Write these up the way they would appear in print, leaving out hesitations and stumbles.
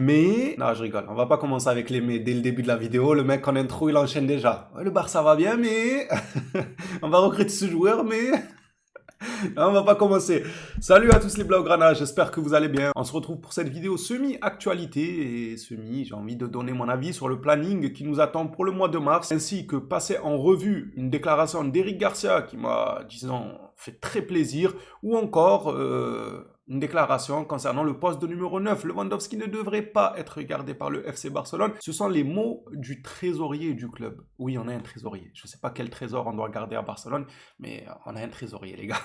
Mais, non, je rigole, on va pas commencer avec les mais dès le début de la vidéo. Le mec en intro, il enchaîne déjà. Ouais, le Barça va bien, mais on va recruter ce joueur, mais non, on va pas commencer. Salut à tous les Blaugrana, j'espère que vous allez bien. On se retrouve pour cette vidéo semi-actualité et semi, j'ai envie de donner mon avis sur le planning qui nous attend pour le mois de mars, ainsi que passer en revue une déclaration d'Eric Garcia qui m'a, disons, fait très plaisir, ou encore une déclaration concernant le poste de numéro 9. Lewandowski ne devrait pas être gardé par le FC Barcelone. Ce sont les mots du trésorier du club. Oui, on a un trésorier. Je ne sais pas quel trésor on doit garder à Barcelone, mais on a un trésorier, les gars.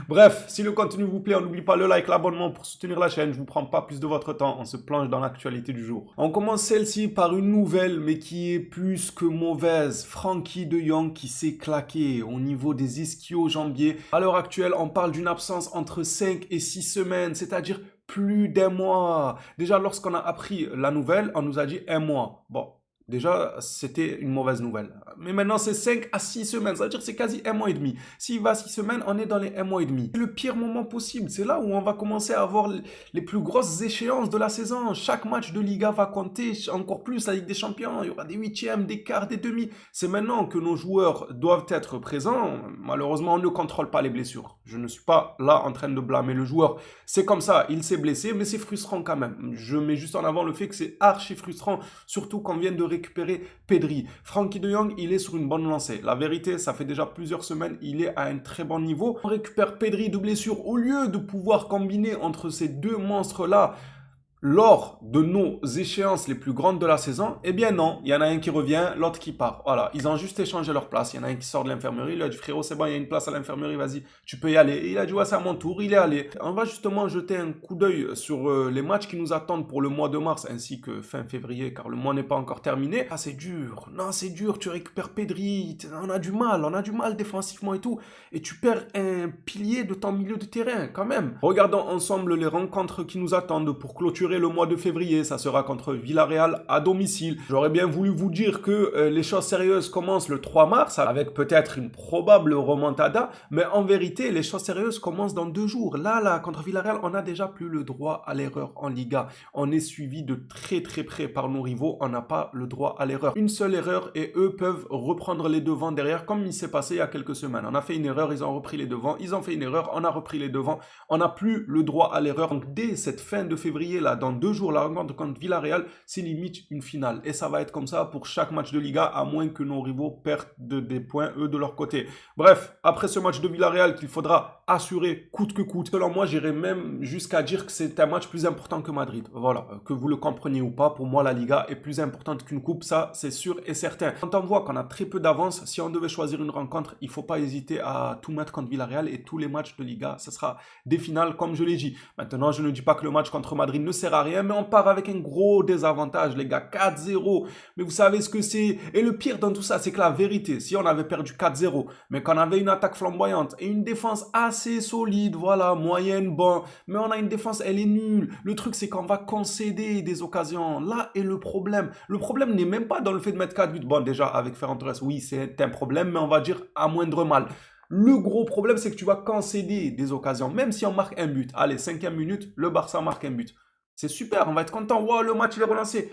Bref, si le contenu vous plaît, on n'oublie pas le like, l'abonnement pour soutenir la chaîne. Je vous prends pas plus de votre temps, on se plonge dans l'actualité du jour. On commence celle-ci par une nouvelle, mais qui est plus que mauvaise. Frenkie de Jong qui s'est claqué au niveau des ischio-jambiers. À l'heure actuelle, on parle d'une absence entre 5 et 6 semaines, c'est-à-dire plus d'un mois. Déjà, lorsqu'on a appris la nouvelle, on nous a dit un mois. Bon, déjà, c'était une mauvaise nouvelle. Mais maintenant, c'est 5 à 6 semaines. Ça veut dire que c'est quasi un mois et demi. S'il va 6 semaines, on est dans les un mois et demi. C'est le pire moment possible. C'est là où on va commencer à avoir les plus grosses échéances de la saison. Chaque match de Liga va compter encore plus la Ligue des Champions. Il y aura des huitièmes, des quarts, des demi. C'est maintenant que nos joueurs doivent être présents. Malheureusement, on ne contrôle pas les blessures. Je ne suis pas là en train de blâmer le joueur. C'est comme ça. Il s'est blessé, mais c'est frustrant quand même. Je mets juste en avant le fait que c'est archi frustrant, surtout qu'on vient de récupérer Pedri. Frenkie de Jong, il est sur une bonne lancée. La vérité, ça fait déjà plusieurs semaines, il est à un très bon niveau. On récupère Pedri de blessure au lieu de pouvoir combiner entre ces deux monstres-là lors de nos échéances les plus grandes de la saison, eh bien non, il y en a un qui revient, l'autre qui part. Voilà, ils ont juste échangé leur place. Il y en a un qui sort de l'infirmerie, il a dit frérot, c'est bon, il y a une place à l'infirmerie, vas-y, tu peux y aller. Et il a dit ouais, c'est à mon tour, il est allé. On va justement jeter un coup d'œil sur les matchs qui nous attendent pour le mois de mars ainsi que fin février, car le mois n'est pas encore terminé. Ah, c'est dur, non, c'est dur, tu récupères Pedri, on a du mal défensivement et tout, et tu perds un pilier de ton milieu de terrain quand même. Regardons ensemble les rencontres qui nous attendent pour clôturer le mois de février. Ça sera contre Villarreal à domicile. J'aurais bien voulu vous dire que les choses sérieuses commencent le 3 mars avec peut-être une probable remontada, mais en vérité, les choses sérieuses commencent dans 2 jours. Là, contre Villarreal, on n'a déjà plus le droit à l'erreur en Liga. On est suivi de très près par nos rivaux. On n'a pas le droit à l'erreur. Une seule erreur et eux peuvent reprendre les devants derrière comme il s'est passé il y a quelques semaines. On a fait une erreur, ils ont repris les devants. Ils ont fait une erreur, on a repris les devants. On n'a plus le droit à l'erreur. Donc dès cette fin de février, là, dans 2 jours, la rencontre contre Villarreal, c'est limite une finale. Et ça va être comme ça pour chaque match de Liga, à moins que nos rivaux perdent des points, eux, de leur côté. Bref, après ce match de Villarreal qu'il faudra assurer coûte que coûte, selon moi, j'irais même jusqu'à dire que c'est un match plus important que Madrid. Voilà, que vous le compreniez ou pas, pour moi, la Liga est plus importante qu'une coupe, ça, c'est sûr et certain. Quand on voit qu'on a très peu d'avance, si on devait choisir une rencontre, il ne faut pas hésiter à tout mettre contre Villarreal et tous les matchs de Liga, ce sera des finales, comme je l'ai dit. Maintenant, je ne dis pas que le match contre Madrid ne sert à rien, mais on part avec un gros désavantage, les gars, 4-0. Mais vous savez ce que c'est. Et le pire dans tout ça, c'est que la vérité, si on avait perdu 4-0, mais qu'on avait une attaque flamboyante et une défense assez solide, voilà, moyenne, bon, mais on a une défense, elle est nulle. Le truc, c'est qu'on va concéder des occasions. Là est le problème. Le problème n'est même pas dans le fait de mettre 4 buts. Bon, déjà, avec Ferran Torres, oui, c'est un problème, mais on va dire à moindre mal. Le gros problème, c'est que tu vas concéder des occasions. Même si on marque un but, allez, 5e minute, le Barça marque un but. C'est super, on va être content. Wow, le match il est relancé.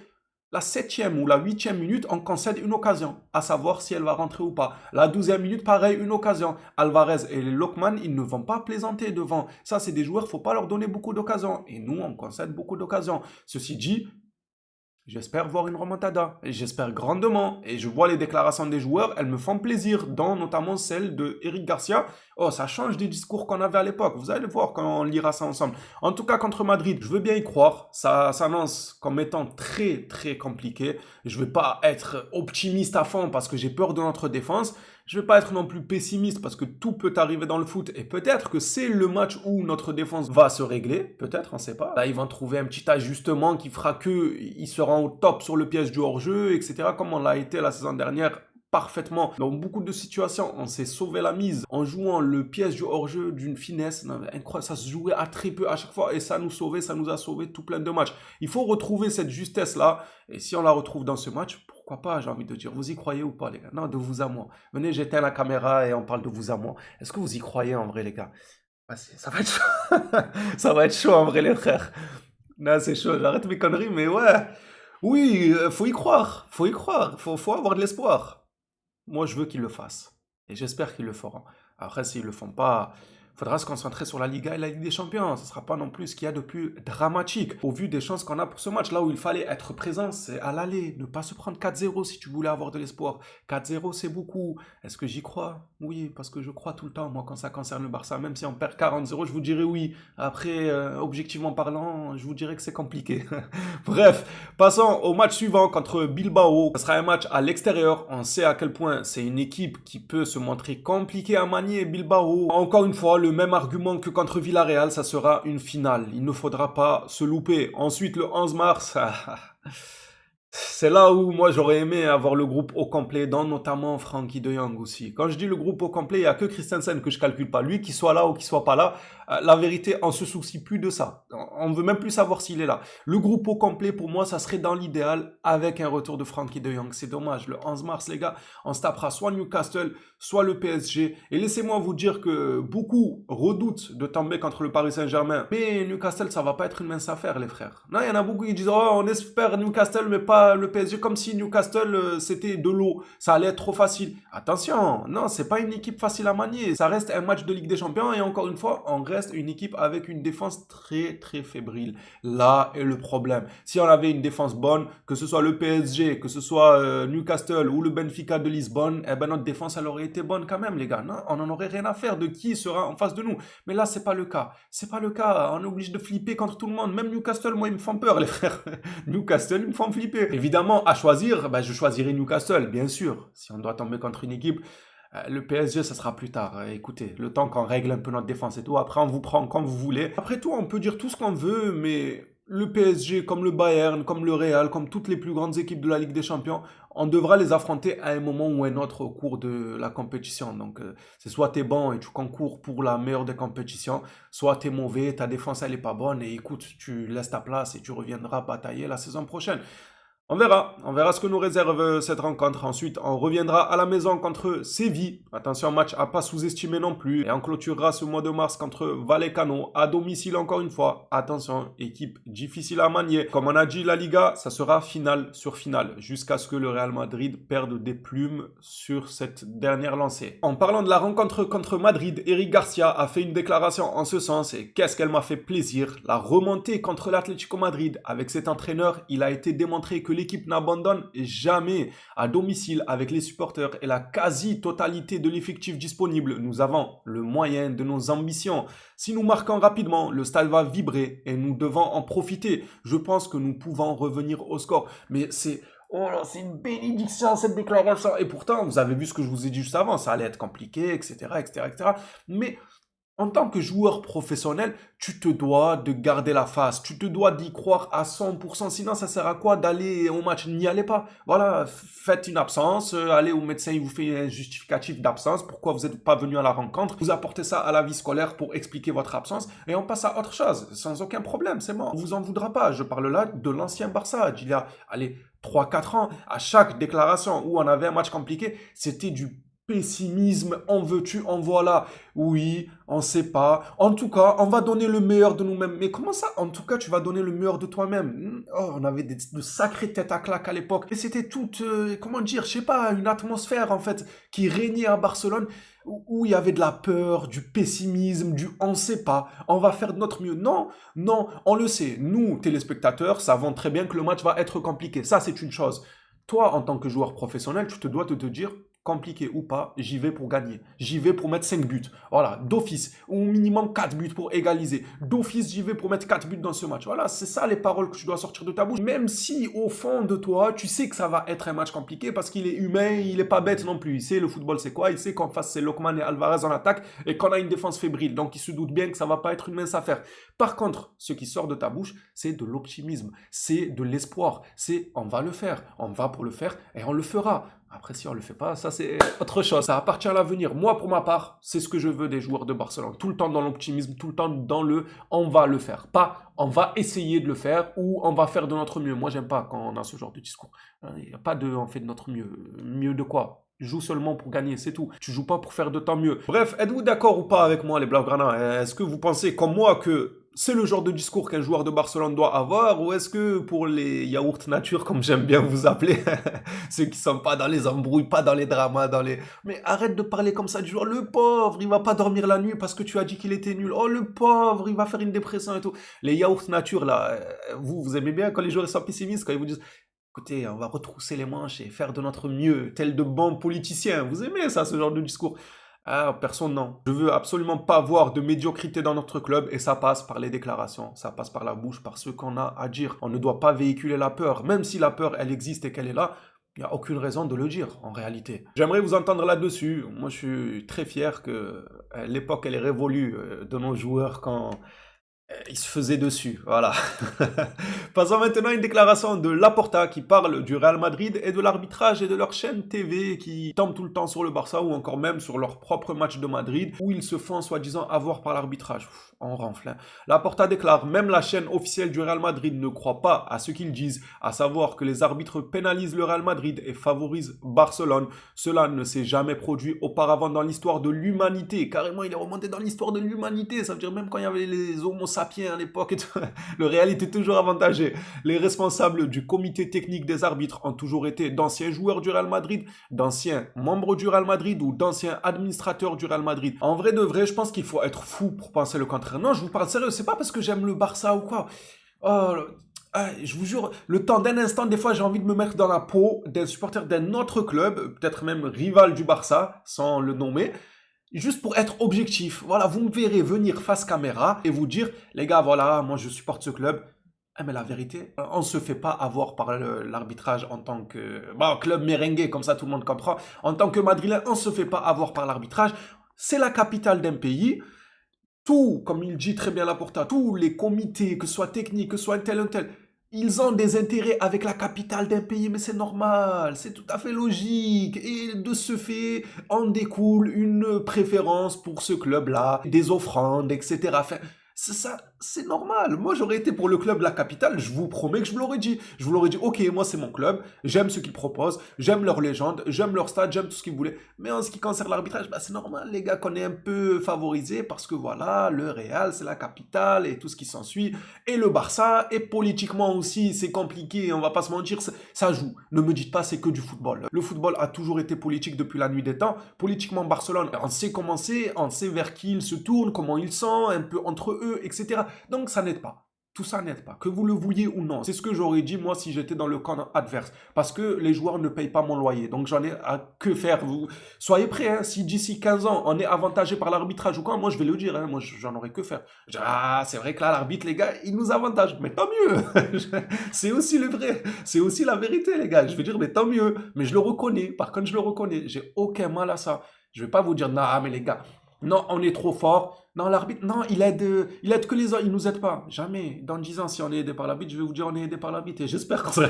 La 7e ou la 8e minute, on concède une occasion, à savoir si elle va rentrer ou pas. La 12e minute, pareil, une occasion. Alvarez et Lookman, ils ne vont pas plaisanter devant. Ça, c'est des joueurs, il ne faut pas leur donner beaucoup d'occasions. Et nous, on concède beaucoup d'occasions. Ceci dit, j'espère voir une remontada, et j'espère grandement, et je vois les déclarations des joueurs, elles me font plaisir, dont notamment celle de Eric Garcia. Oh, ça change des discours qu'on avait à l'époque, vous allez voir quand on lira ça ensemble. En tout cas, contre Madrid, je veux bien y croire, ça s'annonce comme étant très compliqué. Je ne vais pas être optimiste à fond parce que j'ai peur de notre défense. Je ne vais pas être non plus pessimiste parce que tout peut arriver dans le foot et peut-être que c'est le match où notre défense va se régler, peut-être, on ne sait pas. Là, ils vont trouver un petit ajustement qui fera qu'ils seront au top sur le piège du hors-jeu, etc. comme on l'a été la saison dernière parfaitement. Dans beaucoup de situations, on s'est sauvé la mise en jouant le piège du hors-jeu d'une finesse incroyable. Ça se jouait à très peu à chaque fois et ça nous sauvait, ça nous a sauvé tout plein de matchs. Il faut retrouver cette justesse-là et si on la retrouve dans ce match, pourquoi pas, j'ai envie de dire. Vous y croyez ou pas, les gars? Non, de vous à moi. Venez, j'éteins la caméra et on parle de vous à moi. Est-ce que vous y croyez en vrai, les gars? Ça va être chaud. Ça va être chaud en vrai, les frères. Non, c'est chaud, j'arrête mes conneries, mais ouais. Oui, faut y croire, faut y croire, faut avoir de l'espoir. Moi, je veux qu'ils le fassent. Et j'espère qu'ils le feront. Après, s'ils le font pas, il faudra se concentrer sur la Liga et la Ligue des Champions. Ce ne sera pas non plus ce qu'il y a de plus dramatique. Au vu des chances qu'on a pour ce match, là où il fallait être présent, c'est à l'aller. Ne pas se prendre 4-0 si tu voulais avoir de l'espoir. 4-0, c'est beaucoup. Est-ce que j'y crois? Oui, parce que je crois tout le temps, moi, quand ça concerne le Barça. Même si on perd 40-0, je vous dirais oui. Après, objectivement parlant, je vous dirais que c'est compliqué. Bref, passons au match suivant contre Bilbao. Ce sera un match à l'extérieur. On sait à quel point c'est une équipe qui peut se montrer compliquée à manier. Bilbao, encore une fois, le même argument que contre Villarreal, ça sera une finale. Il ne faudra pas se louper. Ensuite, le 11 mars, c'est là où moi j'aurais aimé avoir le groupe au complet, dont notamment Frankie de Jong aussi. Quand je dis le groupe au complet, il n'y a que Christensen que je calcule pas. Lui, qu'il soit là ou qu'il soit pas là, la vérité, on se soucie plus de ça. On ne veut même plus savoir s'il est là. Le groupe au complet, pour moi, ça serait dans l'idéal avec un retour de Frankie de Jong. C'est dommage. Le 11 mars, les gars, on se tapera soit Newcastle, soit le PSG. Et laissez-moi vous dire que beaucoup redoutent de tomber contre le Paris Saint-Germain. Mais Newcastle, ça va pas être une mince affaire, les frères. Non, il y en a beaucoup qui disent, oh, on espère Newcastle, mais pas le PSG, comme si Newcastle, c'était de l'eau. Ça allait être trop facile. Attention, non, c'est pas une équipe facile à manier. Ça reste un match de Ligue des Champions et encore une fois, on reste une équipe avec une défense très très fébrile. Là est le problème. Si on avait une défense bonne, que ce soit le PSG, que ce soit Newcastle ou le Benfica de Lisbonne, eh ben notre défense elle aurait été bonne quand même, les gars. Non, on n'en aurait rien à faire de qui sera en face de nous. Mais là c'est pas le cas. C'est pas le cas. On est obligé de flipper contre tout le monde. Même Newcastle, moi ils me font peur, les frères. Newcastle, ils me font flipper. Évidemment, à choisir, ben, je choisirais Newcastle, bien sûr. Si on doit tomber contre une équipe. Le PSG, ça sera plus tard. Écoutez, le temps qu'on règle un peu notre défense et tout, après on vous prend quand vous voulez. Après tout, on peut dire tout ce qu'on veut, mais le PSG, comme le Bayern, comme le Real, comme toutes les plus grandes équipes de la Ligue des Champions, on devra les affronter à un moment ou un autre au cours de la compétition. Donc, c'est soit t'es bon et tu concours pour la meilleure des compétitions, soit t'es mauvais, ta défense elle est pas bonne et écoute, tu laisses ta place et tu reviendras batailler la saison prochaine. On verra ce que nous réserve cette rencontre. Ensuite, on reviendra à la maison contre Séville. Attention, match à pas sous-estimer non plus. Et on clôturera ce mois de mars contre Vallecano, à domicile encore une fois. Attention, équipe difficile à manier. Comme on a dit, la Liga, ça sera finale sur finale, jusqu'à ce que le Real Madrid perde des plumes sur cette dernière lancée. En parlant de la rencontre contre Madrid, Eric Garcia a fait une déclaration en ce sens, et qu'est-ce qu'elle m'a fait plaisir. La remontée contre l'Atlético Madrid, avec cet entraîneur, il a été démontré que l'équipe n'abandonne jamais. À domicile, avec les supporters et la quasi-totalité de l'effectif disponible, nous avons le moyen de nos ambitions. Si nous marquons rapidement, le stade va vibrer et nous devons en profiter. Je pense que nous pouvons revenir au score. Mais c'est... Oh là, c'est une bénédiction cette déclaration. Et pourtant, vous avez vu ce que je vous ai dit juste avant, ça allait être compliqué, etc., etc., etc. Mais en tant que joueur professionnel, tu te dois de garder la face, tu te dois d'y croire à 100%, sinon ça sert à quoi d'aller au match? N'y allez pas. Voilà, faites une absence, allez au médecin, il vous fait un justificatif d'absence, pourquoi vous n'êtes pas venu à la rencontre, vous apportez ça à la vie scolaire pour expliquer votre absence, et on passe à autre chose, sans aucun problème, c'est bon. On vous en voudra pas, je parle là de l'ancien Barça, d'il y a, allez, 3-4 ans, à chaque déclaration où on avait un match compliqué, c'était du pessimisme, en veux-tu, en voilà. Oui, on sait pas. En tout cas, on va donner le meilleur de nous-mêmes. Mais comment ça? En tout cas, tu vas donner le meilleur de toi-même. Oh, on avait de sacrées têtes à claque à l'époque. Et c'était toute, comment dire, je sais pas, une atmosphère en fait qui régnait à Barcelone où il y avait de la peur, du pessimisme, du on sait pas, on va faire de notre mieux. Non, non, on le sait. Nous, téléspectateurs, savons très bien que le match va être compliqué. Ça, c'est une chose. Toi, en tant que joueur professionnel, tu te dois de te dire, compliqué ou pas, j'y vais pour gagner. J'y vais pour mettre 5 buts. Voilà, d'office. Ou au minimum 4 buts pour égaliser. D'office, j'y vais pour mettre 4 buts dans ce match. Voilà, c'est ça les paroles que tu dois sortir de ta bouche. Même si, au fond de toi, tu sais que ça va être un match compliqué parce qu'il est humain, il est pas bête non plus. Il sait le football c'est quoi, il sait qu'en face c'est Lokman et Alvarez en attaque et qu'on a une défense fébrile. Donc il se doute bien que ça va pas être une mince affaire. Par contre, ce qui sort de ta bouche, c'est de l'optimisme, c'est de l'espoir, c'est on va le faire, on va pour le faire et on le fera. Après, si on ne le fait pas, ça c'est autre chose. Ça appartient à l'avenir. Moi, pour ma part, c'est ce que je veux des joueurs de Barcelone. Tout le temps dans l'optimisme, tout le temps dans le on va le faire. Pas on va essayer de le faire ou on va faire de notre mieux. Moi, j'aime pas quand on a ce genre de discours. Il n'y a pas de on fait de notre mieux. Mieux de quoi? Joue seulement pour gagner, c'est tout. Tu joues pas pour faire de ton mieux. Bref, êtes-vous d'accord ou pas avec moi, les Blaugrana? Est-ce que vous pensez, comme moi, que c'est le genre de discours qu'un joueur de Barcelone doit avoir, ou est-ce que pour les yaourts nature, comme j'aime bien vous appeler, ceux qui sont pas dans les embrouilles, pas dans les dramas, dans les... Mais arrête de parler comme ça du joueur, le pauvre, il va pas dormir la nuit parce que tu as dit qu'il était nul. Oh, le pauvre, il va faire une dépression et tout. Les yaourts nature, là, vous aimez bien quand les joueurs sont pessimistes, quand ils vous disent, écoutez, on va retrousser les manches et faire de notre mieux, tel de bons politiciens. Vous aimez ça, ce genre de discours? Ah, personne, non. Je veux absolument pas voir de médiocrité dans notre club et ça passe par les déclarations, ça passe par la bouche, par ce qu'on a à dire. On ne doit pas véhiculer la peur, même si la peur, elle existe et qu'elle est là. Il n'y a aucune raison de le dire, en réalité. J'aimerais vous entendre là-dessus. Moi, je suis très fier que l'époque, elle est révolue de nos joueurs quand il se faisait dessus, voilà. Passons maintenant à une déclaration de Laporta qui parle du Real Madrid et de l'arbitrage et de leur chaîne TV qui tombe tout le temps sur le Barça ou encore même sur leur propre match de Madrid où ils se font soi-disant avoir par l'arbitrage. On renfle. Hein. Laporta déclare, même la chaîne officielle du Real Madrid ne croit pas à ce qu'ils disent, à savoir que les arbitres pénalisent le Real Madrid et favorisent Barcelone. Cela ne s'est jamais produit auparavant dans l'histoire de l'humanité. Carrément, il est remonté dans l'histoire de l'humanité. Ça veut dire même quand il y avait les Homo sapiens à l'époque, le Real était toujours avantagé. Les responsables du comité technique des arbitres ont toujours été d'anciens joueurs du Real Madrid, d'anciens membres du Real Madrid ou d'anciens administrateurs du Real Madrid. En vrai de vrai, je pense qu'il faut être fou pour penser le contraire. Non, je vous parle sérieux, c'est pas parce que j'aime le Barça ou quoi. Oh, je vous jure, le temps d'un instant, des fois, j'ai envie de me mettre dans la peau d'un supporter d'un autre club, peut-être même rival du Barça, sans le nommer, juste pour être objectif. Voilà, vous me verrez venir face caméra et vous dire, les gars, voilà, moi je supporte ce club. Ah, mais la vérité, on ne se fait pas avoir par l'arbitrage en tant que... Bon, club merengue, comme ça tout le monde comprend. En tant que Madrilène, on ne se fait pas avoir par l'arbitrage. C'est la capitale d'un pays. Tout, comme il dit très bien Laporta, tous les comités, que ce soit technique, que ce soit un tel, ils ont des intérêts avec la capitale d'un pays, mais c'est normal, c'est tout à fait logique. Et de ce fait, en découle une préférence pour ce club-là, des offrandes, etc. Enfin, c'est ça, c'est normal. Moi, j'aurais été pour le club de la capitale, je vous promets que je vous l'aurais dit. Je vous l'aurais dit, ok, moi c'est mon club, j'aime ce qu'ils proposent, j'aime leur légende, j'aime leur stade, j'aime tout ce qu'ils voulaient. Mais en ce qui concerne l'arbitrage, bah, c'est normal, les gars, qu'on est un peu favorisés parce que voilà, le Real, c'est la capitale et tout ce qui s'ensuit. Et le Barça, et politiquement aussi, c'est compliqué, on va pas se mentir, ça joue. Ne me dites pas c'est que du football. Le football a toujours été politique depuis la nuit des temps. Politiquement, Barcelone, on sait comment c'est, on sait vers qui ils se tournent, comment ils sont, un peu entre eux, etc. Donc ça n'aide pas. Tout ça n'aide pas, que vous le vouliez ou non. C'est ce que j'aurais dit moi si j'étais dans le camp adverse. Parce que les joueurs ne payent pas mon loyer. Donc j'en ai à que faire. Vous soyez prêts, hein, si d'ici 15 ans on est avantagé par l'arbitrage ou quoi, moi je vais le dire, hein, moi j'en aurais que faire. Ah, c'est vrai que là l'arbitre, les gars, il nous avantage. Mais tant mieux. C'est aussi le vrai. C'est aussi la vérité, les gars. Je vais dire, mais tant mieux. Mais je le reconnais. Par contre, je le reconnais. J'ai aucun mal à ça. Je vais pas vous dire, non, mais les gars, non, on est trop fort. Non, l'arbitre, non, il aide que les autres, il nous aide pas. Jamais. Dans 10 ans, si on est aidé par l'arbitre, je vais vous dire on est aidé par l'arbitre et j'espère qu'on sera.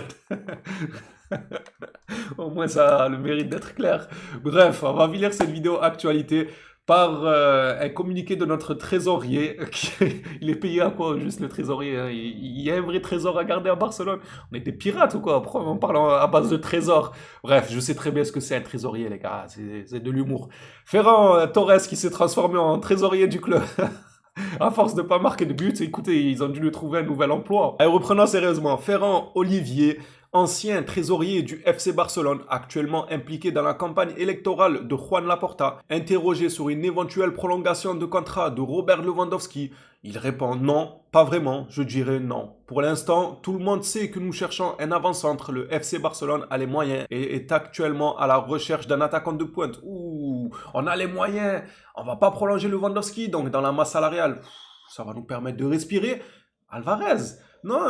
Au moins, ça a le mérite d'être clair. Bref, on va finir cette vidéo actualité par un communiqué de notre trésorier. Il est payé à quoi, juste le trésorier, hein? Il y a un vrai trésor à garder à Barcelone. On est des pirates ou quoi, en parlant à base de trésor. Bref, je sais très bien ce que c'est un trésorier, les gars. C'est de l'humour. Ferran Torres qui s'est transformé en trésorier du club. À force de pas marquer de buts, écoutez, ils ont dû lui trouver un nouvel emploi. Et reprenons sérieusement, Ferran Olivier, ancien trésorier du FC Barcelone, actuellement impliqué dans la campagne électorale de Juan Laporta, interrogé sur une éventuelle prolongation de contrat de Robert Lewandowski, il répond non, pas vraiment, je dirais non. Pour l'instant, tout le monde sait que nous cherchons un avant-centre. Le FC Barcelone a les moyens et est actuellement à la recherche d'un attaquant de pointe. Ouh, on a les moyens, on va pas prolonger Lewandowski, donc dans la masse salariale, ça va nous permettre de respirer. Alvarez. Non,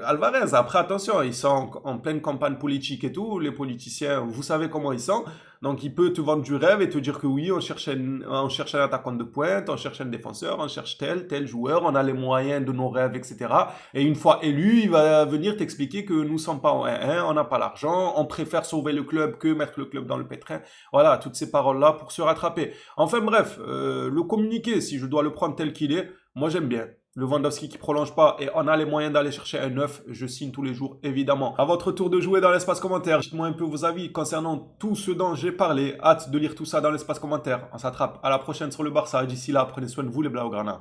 Alvarez, après attention, ils sont en pleine campagne politique et tout, les politiciens, vous savez comment ils sont, donc il peut te vendre du rêve et te dire que oui, on cherche un attaquant de pointe, on cherche un défenseur, on cherche tel joueur, on a les moyens de nos rêves, etc. Et une fois élu, il va venir t'expliquer que nous ne sommes pas en 1-1, on n'a pas l'argent, on préfère sauver le club que mettre le club dans le pétrin. Voilà, toutes ces paroles-là pour se rattraper. Enfin bref, le communiqué, si je dois le prendre tel qu'il est, moi j'aime bien. Lewandowski qui prolonge pas et on a les moyens d'aller chercher un 9, je signe tous les jours évidemment. À votre tour de jouer dans l'espace commentaire, dites-moi un peu vos avis concernant tout ce dont j'ai parlé. Hâte de lire tout ça dans l'espace commentaire. On s'attrape à la prochaine sur le Barça. D'ici là, prenez soin de vous les Blaugrana.